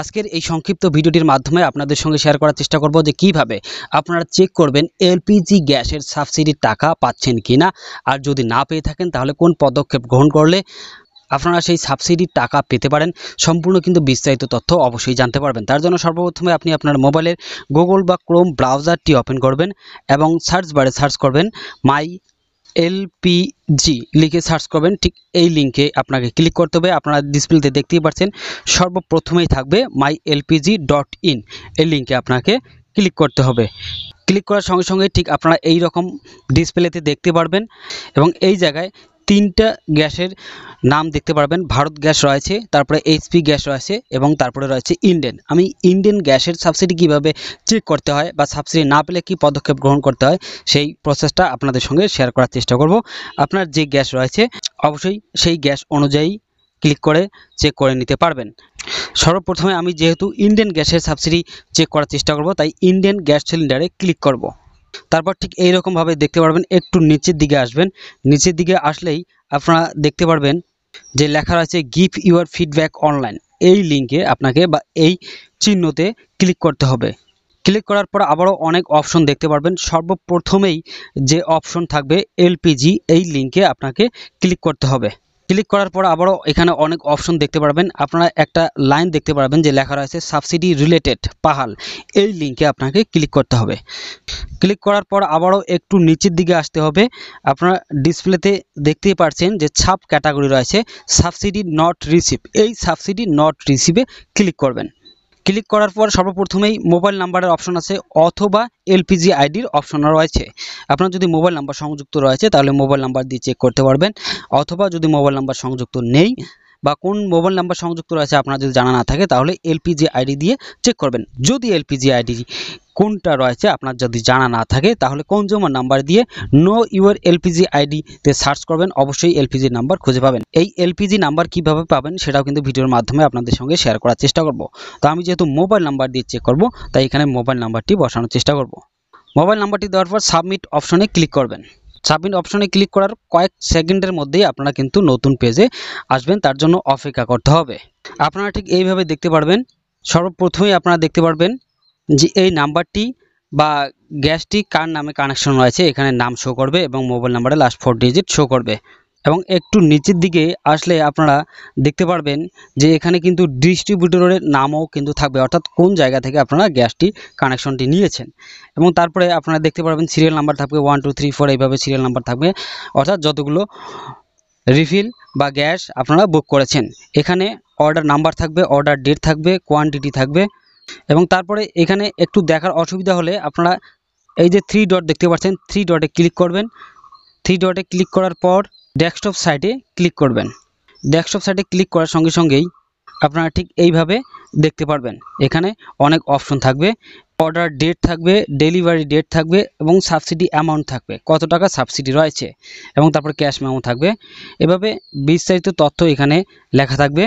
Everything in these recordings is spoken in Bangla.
আজকের এই সংক্ষিপ্ত ভিডিওটির মাধ্যমে আপনাদের সঙ্গে শেয়ার করার চেষ্টা করব যে কিভাবে আপনারা চেক করবেন এলপিজি গ্যাসের সাবসিডির টাকা পাচ্ছেন কিনা, আর যদি না পেয়ে থাকেন তাহলে কোন পদক্ষেপ গ্রহণ করলে আপনারা সেই সাবসিডির টাকা পেতে পারেন। সম্পূর্ণ কিন্তু বিস্তারিত তথ্য অবশ্যই জানতে পারবেন। তার জন্য সর্বপ্রথমে আপনি আপনার মোবাইলের গুগল বা ক্রোম ব্রাউজারটি ওপেন করবেন এবং সার্চ বারে সার্চ করবেন মাই এলপিজি লিখে সার্চ করবেন। ঠিক এই লিঙ্কে আপনাকে ক্লিক করতে হবে। আপনারা ডিসপ্লেতে দেখতেই পাচ্ছেন সর্বপ্রথমেই থাকবে mylpg.in, এই লিঙ্কে আপনাকে ক্লিক করতে হবে। ক্লিক করার সঙ্গে সঙ্গে ঠিক আপনারা এই রকম ডিসপ্লেতে দেখতে পারবেন এবং এই জায়গায় তিনটা গ্যাসের নাম দেখতে পারবেন। ভারত গ্যাস রয়েছে, তারপরে এইচপি গ্যাস রয়েছে এবং তারপরে রয়েছে ইন্ডেন। আমি ইন্ডিয়ান গ্যাসের সাবসিডি কিভাবে চেক করতে হয় বা সাবসিডি না পেলে কি পদক্ষেপ গ্রহণ করতে হয় সেই প্রসেসটা আপনাদের সঙ্গে শেয়ার করার চেষ্টা করব। আপনার যে গ্যাস রয়েছে অবশ্যই সেই গ্যাস অনুযায়ী ক্লিক করে চেক করে নিতে পারবেন। সর্বপ্রথমে আমি যেহেতু ইন্ডিয়ান গ্যাসের সাবসিডি চেক করার চেষ্টা করব, তাই ইন্ডিয়ান গ্যাস সিলিন্ডারে ক্লিক করব। তারপর ঠিক এই রকম ভাবে দেখতে পারবেন, একটু নিচের দিকে আসবেন। নিচের দিকে আসলেই আপনারা দেখতে পারবেন যে লেখা রয়েছে গিভ ইউর ফিডব্যাক অনলাইন। এই লিঙ্কে আপনাকে বা এই চিহ্নতে ক্লিক করতে হবে। ক্লিক করার পর আবারও অনেক অপশন দেখতে পারবেন। সর্বপ্রথমেই যে অপশন থাকবে এলপিজি, এই লিঙ্কে আপনাকে ক্লিক করতে হবে। ক্লিক করার পর আবারও এখানে অনেক অপশন দেখতে পারবেন। আপনারা একটা লাইন দেখতে পারবেন যে লেখা রয়েছে সাবসিডি রিলেটেড পাহাল, এই লিঙ্কে আপনাকে ক্লিক করতে হবে। ক্লিক করার পর আবারও একটু নিচের দিকে আসতে হবে। আপনারা ডিসপ্লেতে দেখতেই পাচ্ছেন যে সাব ক্যাটাগরি রয়েছে সাবসিডি নট রিসিভ, এই সাবসিডি নট রিসিভে ক্লিক করবেন। ক্লিক করার পর সর্বপ্রথমেই মোবাইল নাম্বারের অপশন আছে অথবা এলপিজি আইডির অপশন রয়েছে। আপনার যদি মোবাইল নাম্বার সংযুক্ত রয়েছে তাহলে মোবাইল নাম্বার দিয়ে চেক করতে পারবেন, অথবা যদি মোবাইল নাম্বার সংযুক্ত নেই বা কোন মোবাইল নাম্বার সংযুক্ত রয়েছে আপনার যদি জানা না থাকে তাহলে এলপিজি আইডি দিয়ে চেক করবেন। যদি এলপিজি আইডি কোনটা রয়েছে আপনার যদি জানা না থাকে তাহলে কনজিউমার নাম্বার দিয়ে নো ইউর এলপিজি আইডিতে সার্চ করবেন, অবশ্যই এলপিজি নাম্বার খুঁজে পাবেন। এই এলপিজি নাম্বার কিভাবে পাবেন সেটাও কিন্তু ভিডিওর মাধ্যমে আপনাদের সঙ্গে শেয়ার করার চেষ্টা করব। তো আমি যেহেতু মোবাইল নাম্বার দিয়ে চেক করব তাই এখানে মোবাইল নাম্বারটি বসানোর চেষ্টা করব। মোবাইল নাম্বারটি দেওয়ার পর সাবমিট অপশনে ক্লিক করবেন। সাবমিট অপশনে ক্লিক করার কয়েক সেকেন্ডের মধ্যেই আপনারা কিন্তু নতুন পেজে আসবেন, তার জন্য অপেক্ষা করতে হবে। আপনারা ঠিক এইভাবে দেখতে পারবেন। সর্বপ্রথমেই আপনারা দেখতে পারবেন যে এই নাম্বারটি বা গ্যাসটি কার নামে কানেকশন রয়েছে এখানে নাম শো করবে এবং মোবাইল নাম্বারের লাস্ট 4 ডিজিট শো করবে। এবং একটু নিচের দিকে আসলে আপনারা দেখতে পারবেন যে এখানে কিন্তু ডিস্ট্রিবিউটরের নামও কিন্তু থাকবে, অর্থাৎ কোন জায়গা থেকে আপনারা গ্যাসটি কানেকশনটি নিয়েছেন। এবং তারপরে আপনারা দেখতে পারবেন সিরিয়াল নাম্বার থাকবে 1 2 3 4, এইভাবে সিরিয়াল নাম্বার থাকবে, অর্থাৎ যতগুলো রিফিল বা গ্যাস আপনারা বুক করেছেন। এখানে অর্ডার নাম্বার থাকবে, অর্ডার ডেট থাকবে, কোয়ান্টিটি থাকবে। এবং তারপরে এখানে একটু দেখার অসুবিধা হলে আপনারা এই যে 3 ডট দেখতে পাচ্ছেন, 3 ডটে ক্লিক করবেন। 3 ডটে ক্লিক করার পর ডেস্কটপ সাইটে ক্লিক করবেন। ডেস্কটপ সাইটে ক্লিক করার সঙ্গে সঙ্গেই আপনারা ঠিক এইভাবে দেখতে পারবেন এখানে অনেক অপশন থাকবে। অর্ডার ডেট থাকবে, ডেলিভারি ডেট থাকবে এবং সাবসিডি অ্যামাউন্ট থাকবে, কত টাকা সাবসিডি রয়েছে, এবং তারপর ক্যাশ মেমো থাকবে। এভাবে বিস্তারিত তথ্য এখানে লেখা থাকবে।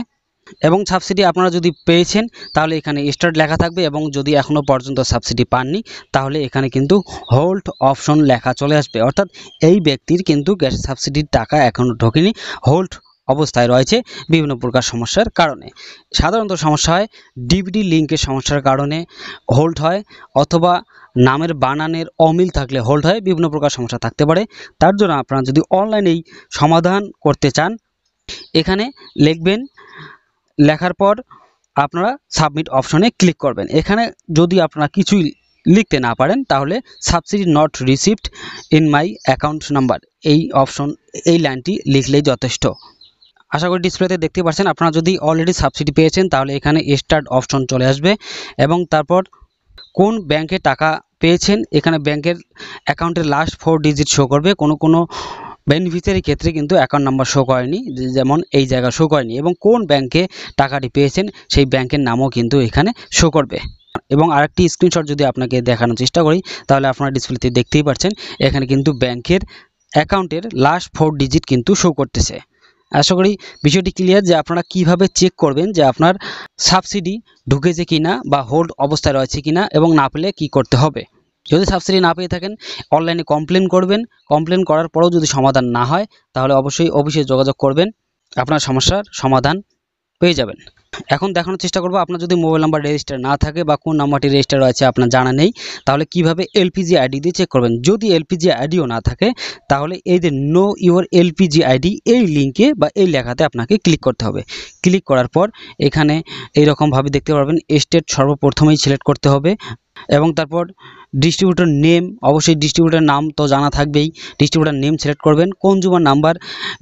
এবং সাবসিডি আপনারা যদি পেয়েছেন তাহলে এখানে স্টার্ট লেখা থাকবে, এবং যদি এখনও পর্যন্ত সাবসিডি পাননি তাহলে এখানে কিন্তু হোল্ড অপশন লেখা চলে আসবে, অর্থাৎ এই ব্যক্তির কিন্তু গ্যাস সাবসিডির টাকা এখনও ঢোকেনি, হোল্ড অবস্থায় রয়েছে বিভিন্ন প্রকার সমস্যার কারণে। সাধারণত সমস্যা হয় ডিভিডি লিঙ্কের সমস্যার কারণে হোল্ড হয়, অথবা নামের বানানের অমিল থাকলে হোল্ড হয়, বিভিন্ন প্রকার সমস্যা থাকতে পারে। তার জন্য আপনারা যদি অনলাইনেই সমাধান করতে চান এখানে লিখবেন, লেখার পর আপনারা সাবমিট অপশনে ক্লিক করবেন। এখানে যদি আপনারা কিছুই লিখতে না পারেন তাহলে subsidy not received in my account number, এই অপশন এই লাইনটি লিখলেই যথেষ্ট। আশা করি ডিসপ্লেতে দেখতে পাচ্ছেন। আপনারা যদি অলরেডি সাবসিডি পেয়েছেন তাহলে এখানে স্টার্ট অপশন চলে আসবে, এবং তারপর কোন ব্যাংকে টাকা পেয়েছেন এখানে ব্যাংকের অ্যাকাউন্টের লাস্ট 4 ডিজিট শো করবে। কোনো বেনিফিশিয়ারির ক্ষেত্রে কিন্তু অ্যাকাউন্ট নাম্বার শো করেনি, যেমন এই জায়গা শো করেনি, এবং কোন ব্যাংকে টাকাটি পেয়েছেন সেই ব্যাংকের নামও কিন্তু এখানে শো করবে। এবং আরেকটি স্ক্রিনশট যদি আপনাকে দেখানোর চেষ্টা করি তাহলে আপনারা ডিসপ্লেতে দেখতেই পাচ্ছেন এখানে কিন্তু ব্যাংকের অ্যাকাউন্টের লাস্ট 4 ডিজিট কিন্তু শো করতেছে। আশা করি বিষয়টি ক্লিয়ার যে আপনারা কিভাবে চেক করবেন যে আপনার সাবসিডি ঢুকেছে কিনা বা হোল্ড অবস্থায় রয়েছে কিনা, এবং না পেলে কি করতে হবে। যদি সাবসিডি না পেয়ে থাকেন অনলাইনে কমপ্লেন করবেন। কমপ্লেন করার পরেও যদি সমাধান না হয় তাহলে অবশ্যই অফিসে যোগাযোগ করবেন, আপনার সমস্যার সমাধান পেয়ে যাবেন। এখন দেখানোর চেষ্টা করব, আপনার যদি মোবাইল নাম্বার রেজিস্টার না থাকে বা কোন নাম্বারটি রেজিস্টার রয়েছে আপনার জানা নেই, তাহলে কিভাবে এলপিজি আইডি দিয়ে চেক করবেন। যদি এলপিজি আইডিও না থাকে তাহলে এই যে নো ইউর এলপিজি আইডি এই লিঙ্কে বা এই লেখাতে আপনাকে ক্লিক করতে হবে। ক্লিক করার পর এখানে এইরকমভাবে দেখতে পারবেন স্টেট সর্বপ্রথমেই সিলেক্ট করতে হবে এবং তারপর ডিস্ট্রিবিউটর নেম, অবশ্যই ডিস্ট্রিবিউটর নাম তো জানা থাকবেই, ডিস্ট্রিবিউটর নেম সিলেক্ট করবেন, কনজিউমার নাম্বার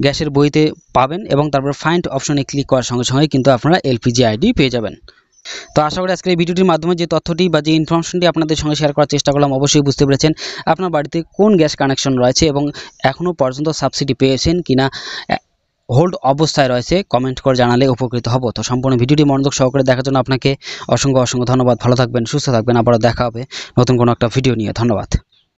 গ্যাসের বইতে পাবেন এবং তারপর ফাইন্ড অপশনে ক্লিক করার সঙ্গে সঙ্গে কিন্তু আপনারা এলপিজি আইডি পেয়ে যাবেন। তো আশা করি আজকের এই ভিডিওটির মাধ্যমে যে তথ্যটি বা যে ইনফরমেশনটি আপনাদের সঙ্গে শেয়ার করার চেষ্টা করলাম অবশ্যই বুঝতে পেরেছেন আপনার বাড়িতে কোন গ্যাস কানেকশন রয়েছে এবং এখনও পর্যন্ত সাবসিডি পেয়েছেন কিনা, হোল্ড অবস্থায় রয়েছে, কমেন্ট করে জানালে উপকৃত হব। তো সম্পূর্ণ ভিডিওটি মনোযোগ সহকারে দেখার জন্য আপনাকে অসংখ্য ধন্যবাদ। ভালো থাকবেন, সুস্থ থাকবেন, আবারও দেখা হবে নতুন কোনো একটা ভিডিও নিয়ে। ধন্যবাদ।